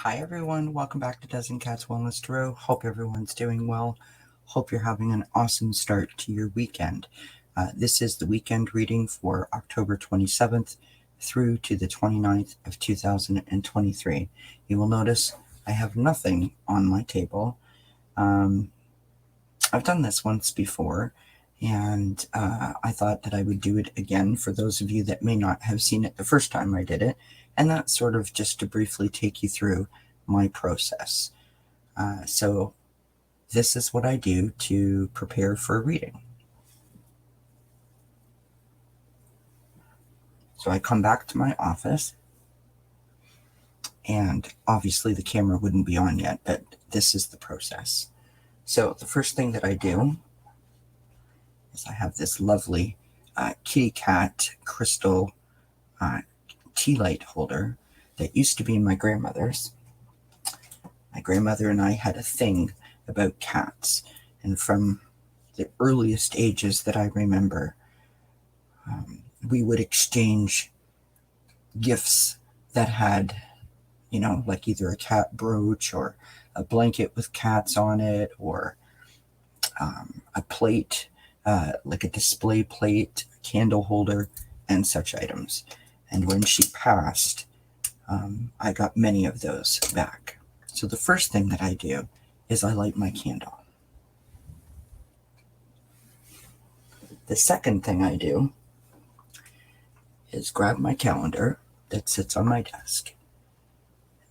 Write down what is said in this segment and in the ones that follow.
Hi everyone, welcome back to Dozen Cats Wellness Tarot. Hope everyone's doing well. Hope you're having an awesome start to your weekend. This is the weekend reading for October 27th through to the 29th of 2023. You will notice I have nothing on my table. I've done this once before, and I thought that I would do it again for those of you that may not have seen it the first time I did it, and that's sort of just to briefly take you through my process. So this is what I do to prepare for a reading. So I come back to my office, and obviously the camera wouldn't be on yet, but this is the process. So the first thing that I do is I have this lovely kitty cat crystal tea light holder that used to be my grandmother's. My grandmother and I had a thing about cats, and from the earliest ages that I remember, we would exchange gifts that had, like either a cat brooch or a blanket with cats on it, or a plate, like a display plate, a candle holder, and such items. And when she passed, I got many of those back. So the first thing that I do is I light my candle. The second thing I do is grab my calendar that sits on my desk.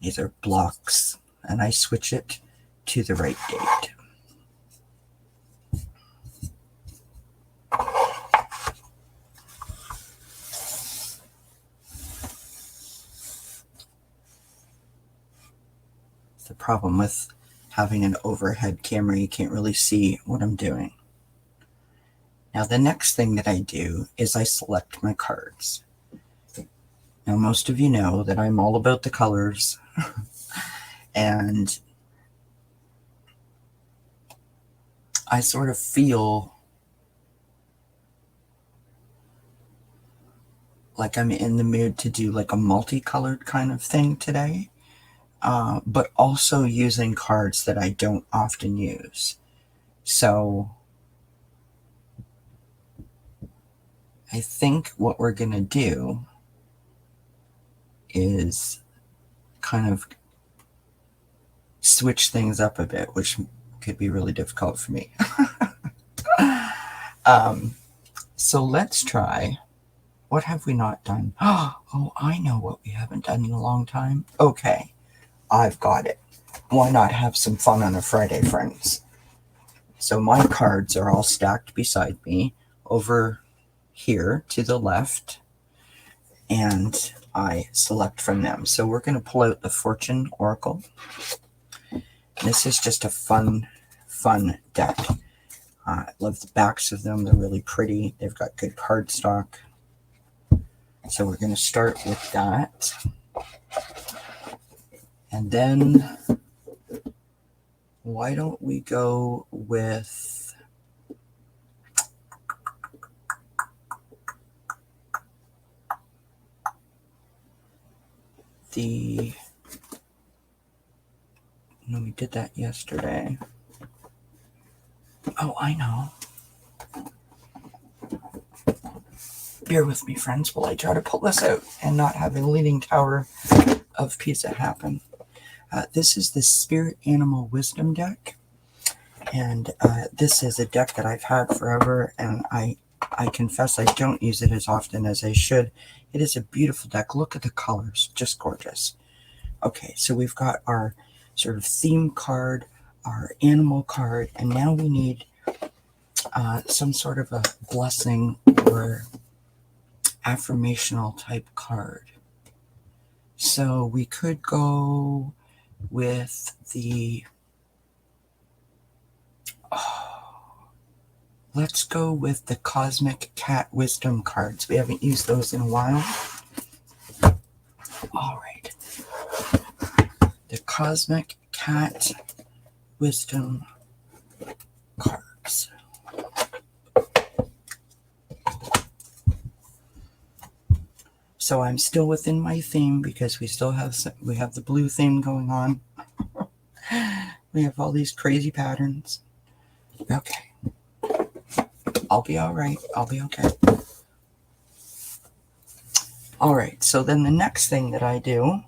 These are blocks, and I switch it to the right date. The problem with having an overhead camera, you can't really see what I'm doing. Now, the next thing that I do is I select my cards. Now, most of you know that I'm all about the colors, and I sort of feel like I'm in the mood to do like a multicolored kind of thing today. But also using cards that I don't often use. So I think what we're going to do is kind of switch things up a bit, which could be really difficult for me. So let's try. What have we not done? Oh, I know what we haven't done in a long time. Okay, I've got it. Why not have some fun on a Friday, friends? So my cards are all stacked beside me over here to the left, and I select from them. So we're going to pull out the Fortune Oracle. This is just a fun deck. I love the backs of them. They're really pretty. They've got good cardstock. So we're going to start with that. And then why don't we go with no, we did that yesterday. Oh, I know. Bear with me, friends, while I try to pull this out and not have a Leaning Tower of Pisa happen. This is the Spirit Animal Wisdom deck, and this is a deck that I've had forever, and I confess I don't use it as often as I should. It is a beautiful deck. Look at the colors, just gorgeous. Okay, so we've got our sort of theme card, our animal card, and now we need some sort of a blessing or affirmational type card. So we could go with let's go with the Cosmic Cat Wisdom cards. We haven't used those in a while. All right. The Cosmic Cat Wisdom cards. So I'm still within my theme because we have the blue theme going on. We have all these crazy patterns. Okay. I'll be all right. I'll be okay. All right. So then the next thing that I do,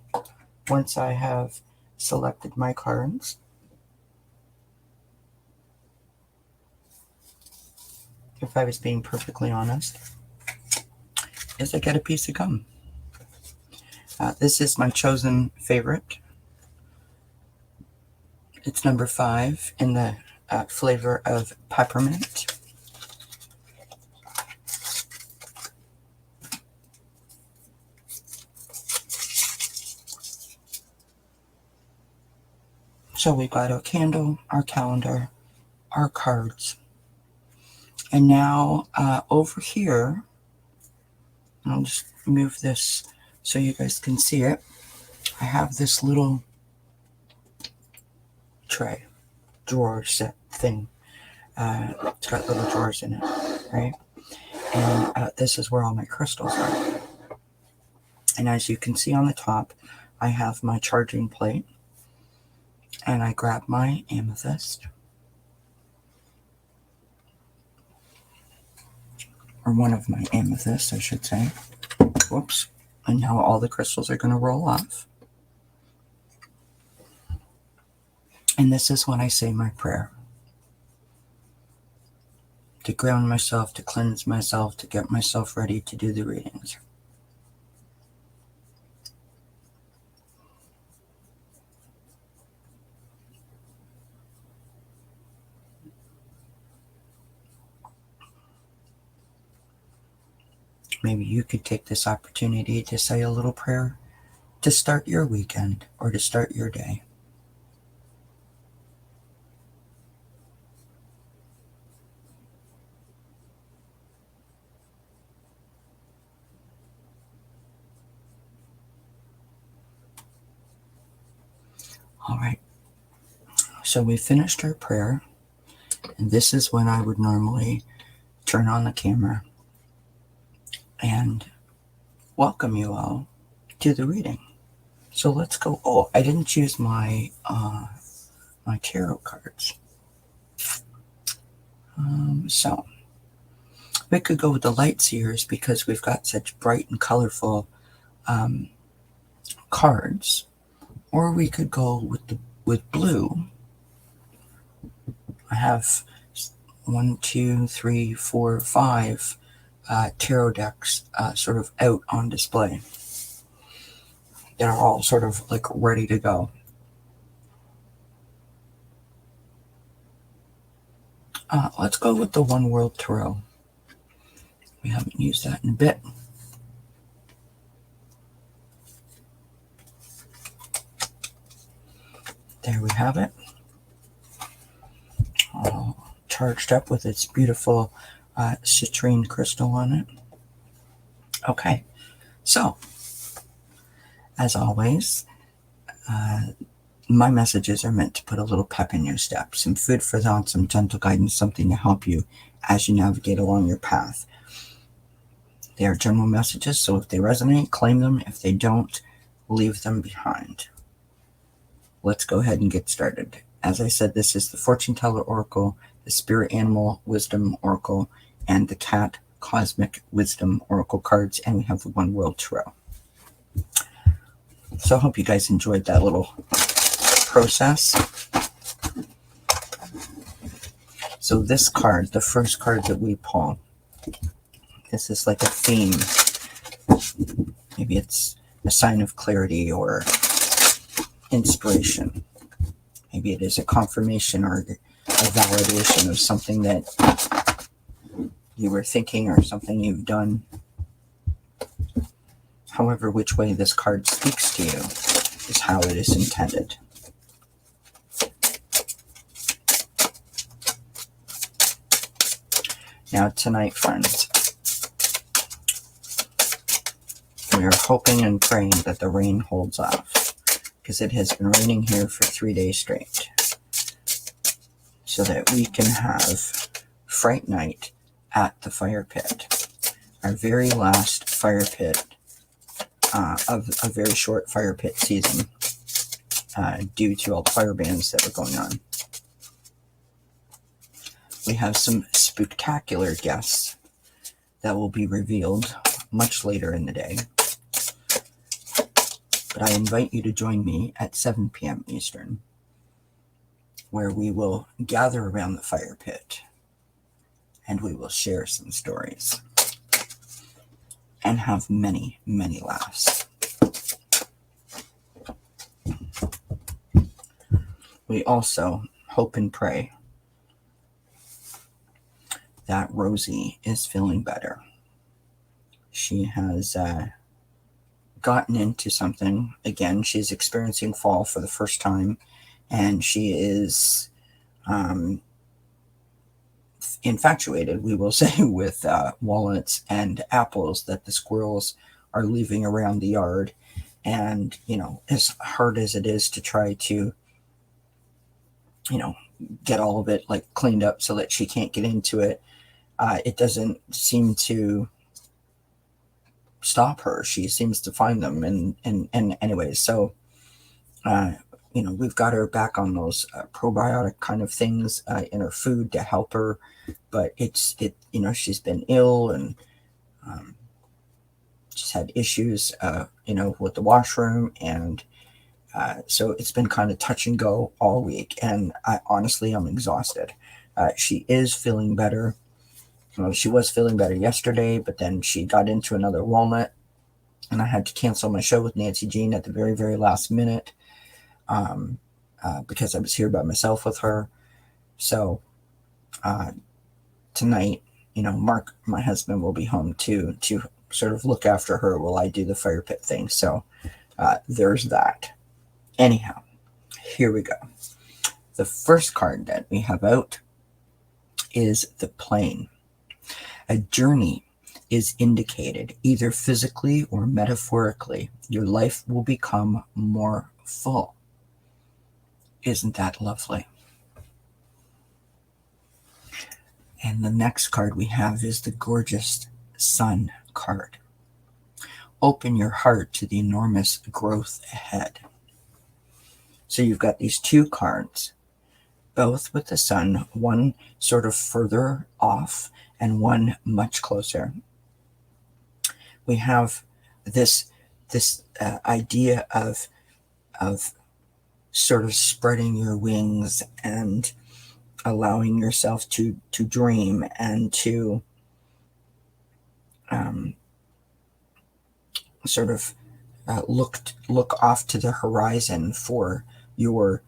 once I have selected my cards, if I was being perfectly honest, is I get a piece of gum. This is my chosen favorite. It's number 5 in the flavor of peppermint. So we got our candle, our calendar, our cards. And now over here, I'll just move this so you guys can see it. I have this little tray, drawer set thing. It's got little drawers in it, right? And this is where all my crystals are. And as you can see on the top, I have my charging plate. And I grab my amethyst. Or one of my amethysts, I should say. Whoops. And now all the crystals are going to roll off. And this is when I say my prayer. To ground myself, to cleanse myself, to get myself ready to do the readings. Maybe you could take this opportunity to say a little prayer to start your weekend or to start your day. All right. So we finished our prayer, and this is when I would normally turn on the camera and welcome you all to the reading. So let's go. Oh, I didn't choose my my tarot cards. So we could go with the light seers because we've got such bright and colorful cards, or we could go with blue. I have 1, 2, 3, 4, 5 tarot decks sort of out on display. They're all sort of like ready to go. Let's go with the One World Tarot. We haven't used that in a bit. There we have it. All charged up with its beautiful citrine crystal on it. Okay, so as always, my messages are meant to put a little pep in your step, some food for thought, some gentle guidance, something to help you as you navigate along your path. They are general messages, so if they resonate, claim them. If they don't, leave them behind. Let's go ahead and get started. As I said, this is the Fortune Teller Oracle, the Spirit Animal Wisdom Oracle, and the Cat Cosmic Wisdom Oracle cards, and we have the One World Tarot. So I hope you guys enjoyed that little process. So this card, the first card that we pull, this is like a theme. Maybe it's a sign of clarity or inspiration. Maybe it is a confirmation or a validation of something that you were thinking or something you've done. However, which way this card speaks to you is how it is intended. Now tonight, friends, we are hoping and praying that the rain holds off, because it has been raining here for 3 days straight, so that we can have Fright Night at the fire pit, our very last fire pit of a very short fire pit season due to all the fire bans that are going on. We have some spectacular guests that will be revealed much later in the day. But I invite you to join me at 7 p.m. Eastern, where we will gather around the fire pit and we will share some stories and have many, many laughs. We also hope and pray that Rosie is feeling better. She has gotten into something. Again, she's experiencing fall for the first time, and she is infatuated, we will say, with walnuts and apples that the squirrels are leaving around the yard. And, as hard as it is to try to, get all of it cleaned up so that she can't get into it, it doesn't seem to stop her. She seems to find them. And anyways, so, we've got her back on those probiotic kind of things in her food to help her. But she's been ill and she's had issues, with the washroom. And so it's been kind of touch and go all week. And I'm exhausted. She is feeling better. She was feeling better yesterday, but then she got into another walnut, and I had to cancel my show with Nancy Jean at the very, very last minute because I was here by myself with her. So tonight, Mark, my husband, will be home to sort of look after her while I do the fire pit thing. So there's that. Anyhow, here we go. The first card that we have out is the plane. A journey is indicated, either physically or metaphorically. Your life will become more full. Isn't that lovely? And the next card we have is the gorgeous Sun card. Open your heart to the enormous growth ahead. So you've got these two cards, both with the Sun, one sort of further off and one much closer. We have this idea of sort of spreading your wings and allowing yourself to dream and to sort of look off to the horizon for your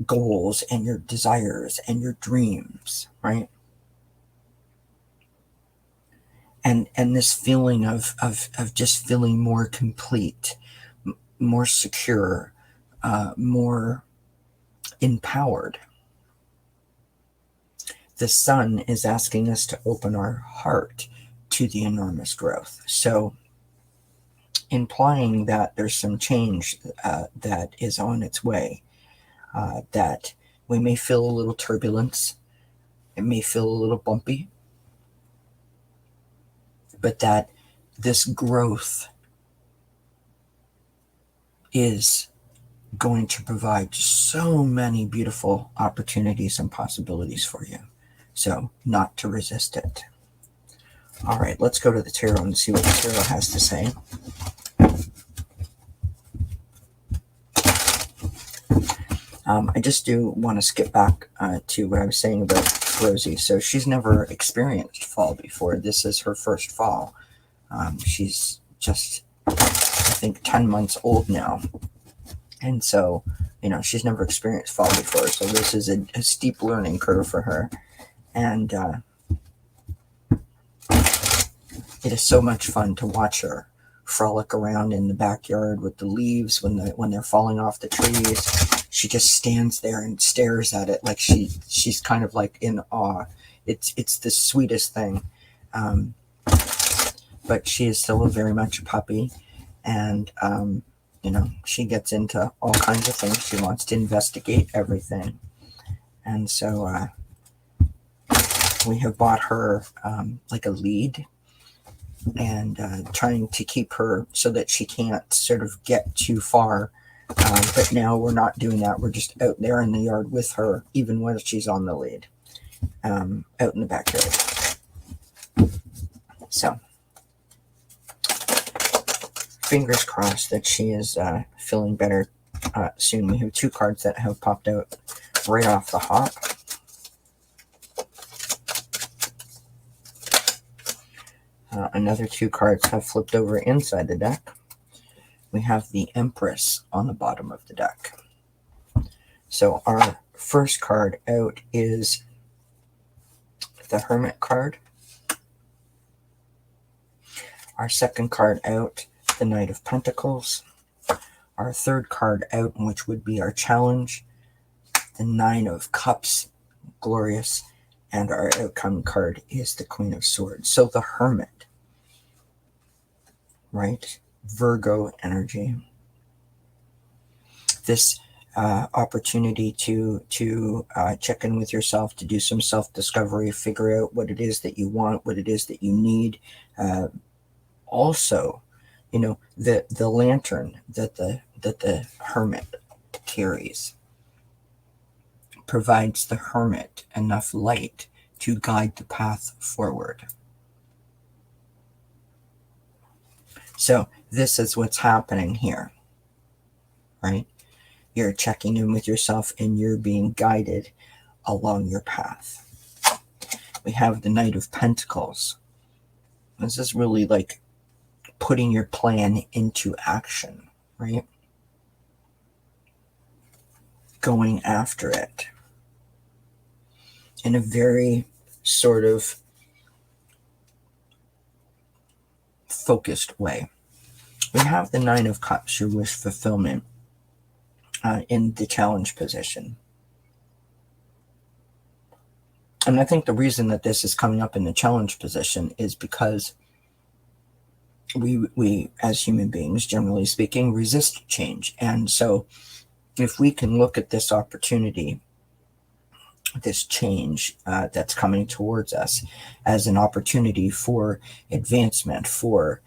goals and your desires and your dreams, right? And this feeling of just feeling more complete, more secure, more empowered. The Sun is asking us to open our heart to the enormous growth. So implying that there's some change that is on its way, that we may feel a little turbulence, it may feel a little bumpy, but that this growth is going to provide so many beautiful opportunities and possibilities for you. So not to resist it. All right, let's go to the tarot and see what the tarot has to say. I just do want to skip back to what I was saying about Rosie. So she's never experienced fall before. This is her first fall. She's just, I think, 10 months old now. And so, she's never experienced fall before. So this is a steep learning curve for her. And it is so much fun to watch her frolic around in the backyard with the leaves when they're falling off the trees. She just stands there and stares at it like she's kind of like in awe. It's the sweetest thing. But she is still very much a puppy, and she gets into all kinds of things. She wants to investigate everything. And so we have bought her like a lead and trying to keep her so that she can't sort of get too far. But now we're not doing that. We're just out there in the yard with her, even when she's on the lead, out in the backyard. So fingers crossed that she is feeling better soon. We have 2 cards that have popped out right off the hop. Another 2 cards have flipped over inside the deck. We have the Empress on the bottom of the deck. So our first card out is the Hermit card. Our second card out, the Knight of Pentacles. Our third card out, which would be our challenge, the 9 of Cups, glorious. And our outcome card is the Queen of Swords. So the Hermit, right? Virgo energy. This opportunity to check in with yourself, to do some self-discovery, figure out what it is that you want, what it is that you need. Also, you know, the lantern that the Hermit carries provides the Hermit enough light to guide the path forward. So this is what's happening here, right? You're checking in with yourself and you're being guided along your path. We have the Knight of Pentacles. This is really like putting your plan into action, right? Going after it in a very sort of focused way. We have the 9 of Cups, your wish fulfillment, in the challenge position. And I think the reason that this is coming up in the challenge position is because we as human beings, generally speaking, resist change. And so if we can look at this opportunity, this change that's coming towards us, as an opportunity for advancement, for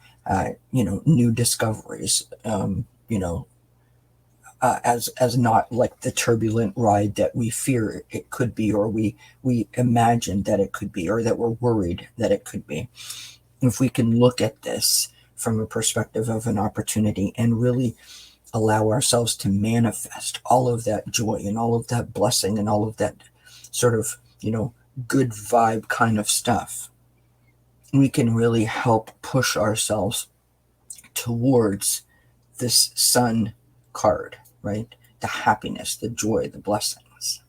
new discoveries, as not like the turbulent ride that we fear it could be, or we imagine that it could be, or that we're worried that it could be. If we can look at this from a perspective of an opportunity and really allow ourselves to manifest all of that joy and all of that blessing and all of that sort of, good vibe kind of stuff, we can really help push ourselves towards this Sun card, right? The happiness, the joy, the blessings.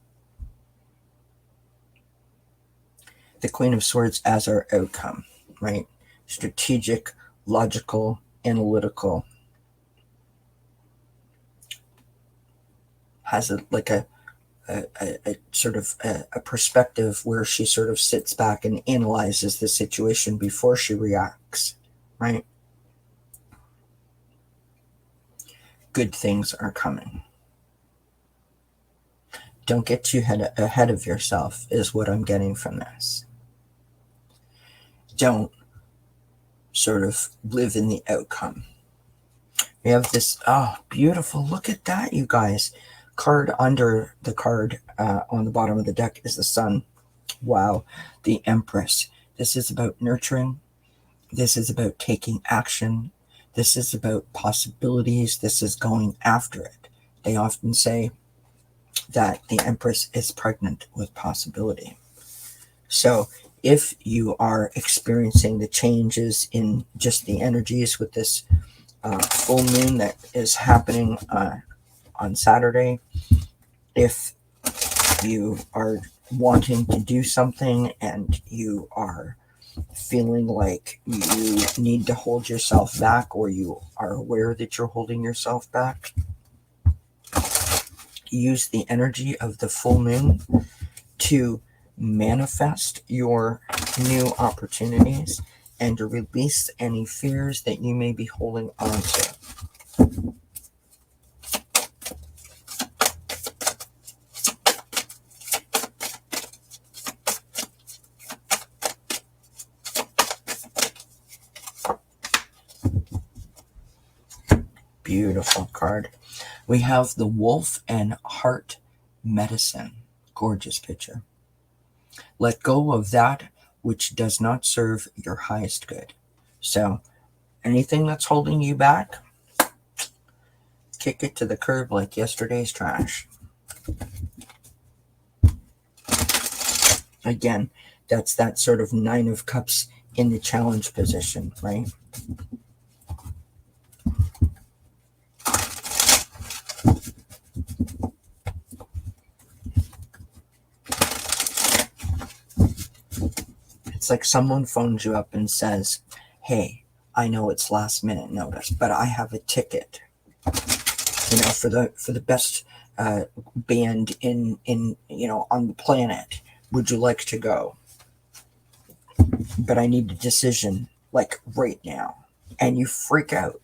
The Queen of Swords as our outcome, right? Strategic, logical, analytical. Has a sort of a perspective where she sort of sits back and analyzes the situation before she reacts, right? Good things are coming. Don't get too ahead of yourself is what I'm getting from this. Don't sort of live in the outcome. We have this, beautiful, look at that, you guys. Card under the card on the bottom of the deck is the Sun. Wow. The Empress. This is about nurturing. This is about taking action. This is about possibilities. This is going after it. They often say that the Empress is pregnant with possibility. So if you are experiencing the changes in just the energies with this full moon that is happening on Saturday, if you are wanting to do something and you are feeling like you need to hold yourself back, or you are aware that you're holding yourself back, use the energy of the full moon to manifest your new opportunities and to release any fears that you may be holding on to. beautiful card. We have the Wolf and Heart Medicine. Gorgeous picture. Let go of that which does not serve your highest good. So anything that's holding you back, kick it to the curb like yesterday's trash. Again, that's that sort of Nine of Cups in the challenge position, right? It's like someone phones you up and says, hey, I know it's last minute notice, but I have a ticket, for the best band in on the planet. Would you like to go? But I need a decision like right now. And you freak out.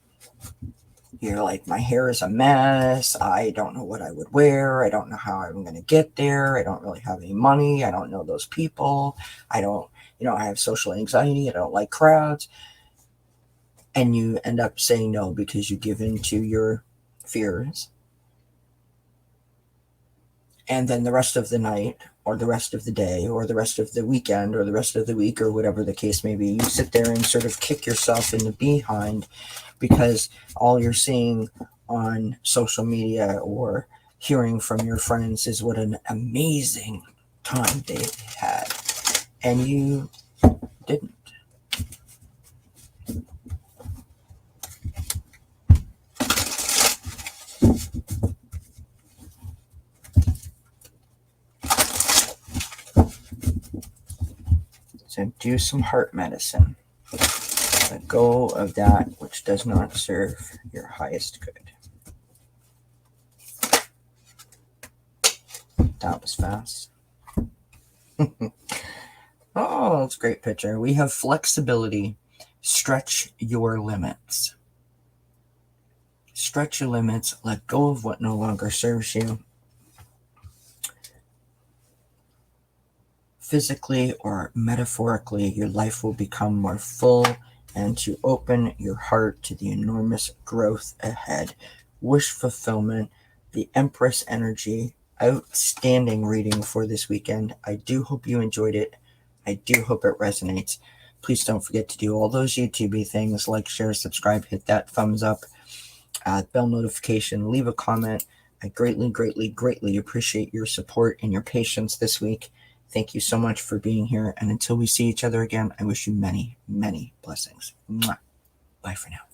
You're like, my hair is a mess. I don't know what I would wear. I don't know how I'm going to get there. I don't really have any money. I don't know those people. I don't, I have social anxiety. I don't like crowds. And you end up saying no because you give in to your fears. And then the rest of the night or the rest of the day or the rest of the weekend or the rest of the week or whatever the case may be, you sit there and sort of kick yourself in the behind because all you're seeing on social media or hearing from your friends is what an amazing time they had. And you didn't. So do some heart medicine. Let go of that which does not serve your highest good. That was fast. Oh, that's a great picture. We have flexibility. Stretch your limits. Stretch your limits. Let go of what no longer serves you. Physically or metaphorically, your life will become more full, and to open your heart to the enormous growth ahead. Wish fulfillment, the Empress energy. Outstanding reading for this weekend. I do hope you enjoyed it. I do hope it resonates. Please don't forget to do all those YouTube things, like, share, subscribe, hit that thumbs up, bell notification, leave a comment. I greatly, greatly, greatly appreciate your support and your patience this week. Thank you so much for being here. And until we see each other again, I wish you many, many blessings. Mwah. Bye for now.